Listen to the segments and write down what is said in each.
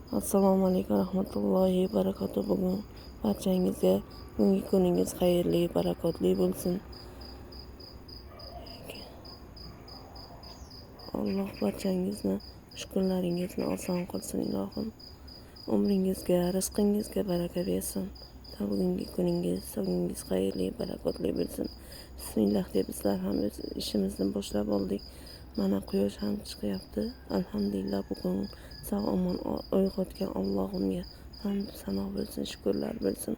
Assalomu alaykum rahmatullohi barakatuh. Bugun barchangizga bugungi kuningiz xayrli, barakotli bo'lsin. Alloh barchangizni kunlaringizni oson qilsin ilohim. Umringizga, rizqingizga baraka bersin. Bugungi kuningiz xayrli, barakotli bo'lsin. Bismillah deb bizlar ham o'z ishimizni boshlab oldik. Mana quyosh ham chiqyapti. Alhamdulillah bugun sog'-omon uyg'otgan Allohimga hamd sano bo'lsin, shukrlar bo'lsin.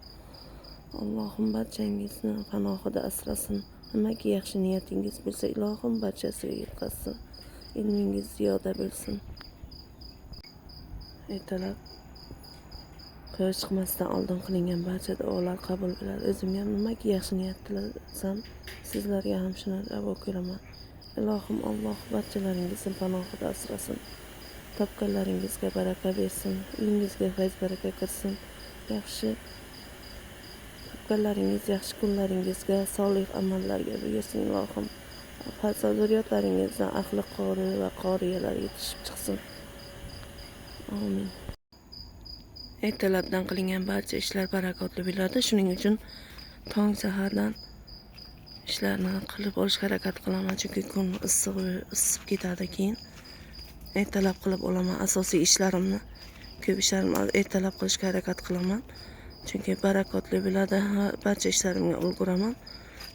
Allohim barchangizni panohida asrasin. Nimaga yaxshi niyatingiz bo'lsa, ilohim barchasiga yetkazsin. Ilmingiz ziyoda bo'lsin. Ertalab quyosh chiqmasdan oldin qilingan barcha duolar qabul bo'ladi. O'zim ham nimaga yaxshi niyat tilasam, sizlarga ham shuni ravo ko'raman. Ilohim Alloh barchalaringizni panohida asrasin. Topganlaringizga baraka bersin. Uyingizga fayz baraka kirsin. Yaxshi topganlaringiz yaxshi kunlaringizga, solih amallarga buyursin ilohim. Farzand zurriyotlaringizdan ahli qori va qoriyalar yetishib chiqsin. Amin. Ertalabdan qilingan barcha ishlar barakotli bo'ladi. Shuning uchun tong sahardan ishlarni qilib olishga harakat qilaman, chunki kun isib ketadi. Keyin ertalab qilib olaman. Asosiy ishlarimni, ko'p ishlarimni ertalab qilishga harakat qilaman, chunki barakotli bo'ladi. Barcha ishlarimga ulguraman.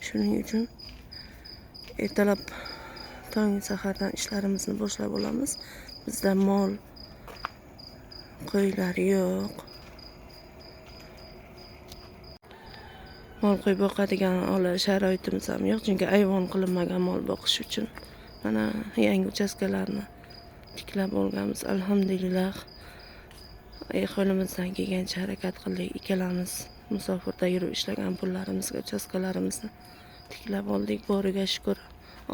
Shuning uchun ertalab tong sahardan ishlarimizni boshlab olamiz. Bizda mol, qo'ylar yo'q. Mol qo'y boqadigan sharoitimiz ham yo'q, chunki ayvon qilinmagan mol boqish uchun. Mana yangi uchastkalarni tiklab olganmiz. Alhamdulillah. Qo'limizdan kelgancha harakat qildik. Ikkalamiz musofirda yurib ishlagan pullarimizga uchastkalarimizni tiklab oldik. Boriga shukr.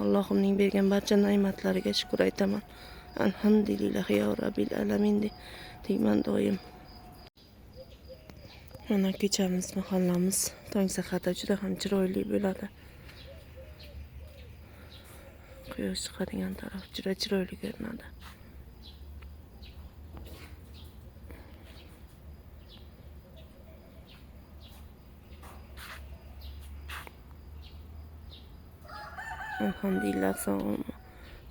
Allohimning bergan barcha ne'matlariga shukr aytaman. Alhamdulillah ya Rabbil alamin deyman doim. Mana kechamiz, mahallamiz tong saharda juda ham chiroyli bo'ladi. Quyosh chiqadigan taraf juda chiroyli ko'rinadi. Alhamdulillah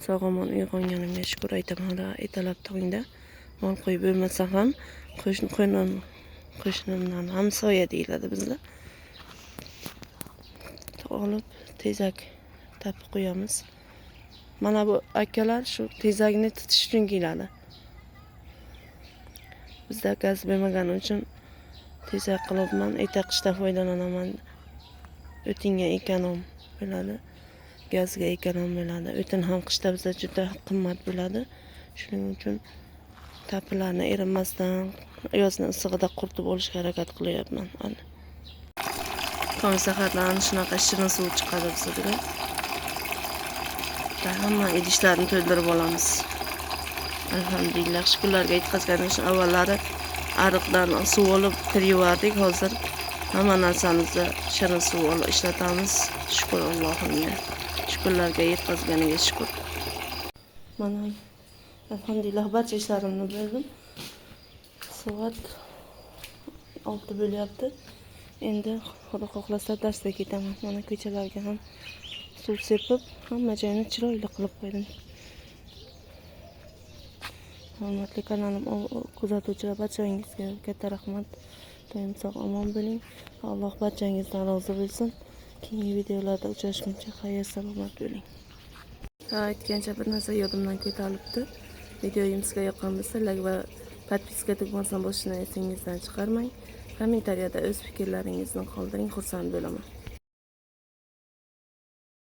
sog'-omon uyg'onganimga shukr aytaman. Ertalab tongda mol qo'y bo'lmasa ham qo'shnimdan hamsoya deyiladi bizda. Olib tezak tapib qo'yamiz. Mana bu akalar shu tezakni tutish uchun keladi. Bizda gaz bo'lmagani uchun tezak qilibman. Erta qishda foydalanaman. O'tinga ekonom bo'ladi. Gazga ekonom bo'ladi. O'tin ham qishda bizda juda qimmat bo'ladi. Shuning uchun tapilarni erinmasdan yozni issig'ida quritib olishga harakat qilyapman. Tong sahardan shunaqa shirin suv chiqadi bizga. Hamma idishlarni to'ldirib olamiz. Alhamdulillah, shukrlarga yetkazgan uchun avvallari ariqdan suv olib kir yuvardik. Hozir hamma narsamizni shirin suv olib ishlatamiz. Shukr Allohimga. Shukrlarga yetkazganiga shukr. Mana alhamdulillah barcha ishlarimni bildim. Soat 6 bo'lyapti. Endi xudo xohlasa darsga ketaman. Mana ko'chalarga ham suv sepib, hamma joyni chiroyli qilib qo'ydim. Hurmatli kanalim kuzatuvchilar, barchangizga katta rahmat. Doim sog'-omon bo'ling. Alloh barchangizdan rozi bo'lsin. Keyingi videolarda uchrashguncha xayr salomat bo'ling. Aytgancha bir narsa yodimdan ko'tarilibdi. Videoyimizga yoqqan bo'lsa, like va podpiska tugmasini bosishni esingizdan chiqarmang. Kommentariyada o'z fikrlaringizni qoldiring, xursand bo'laman.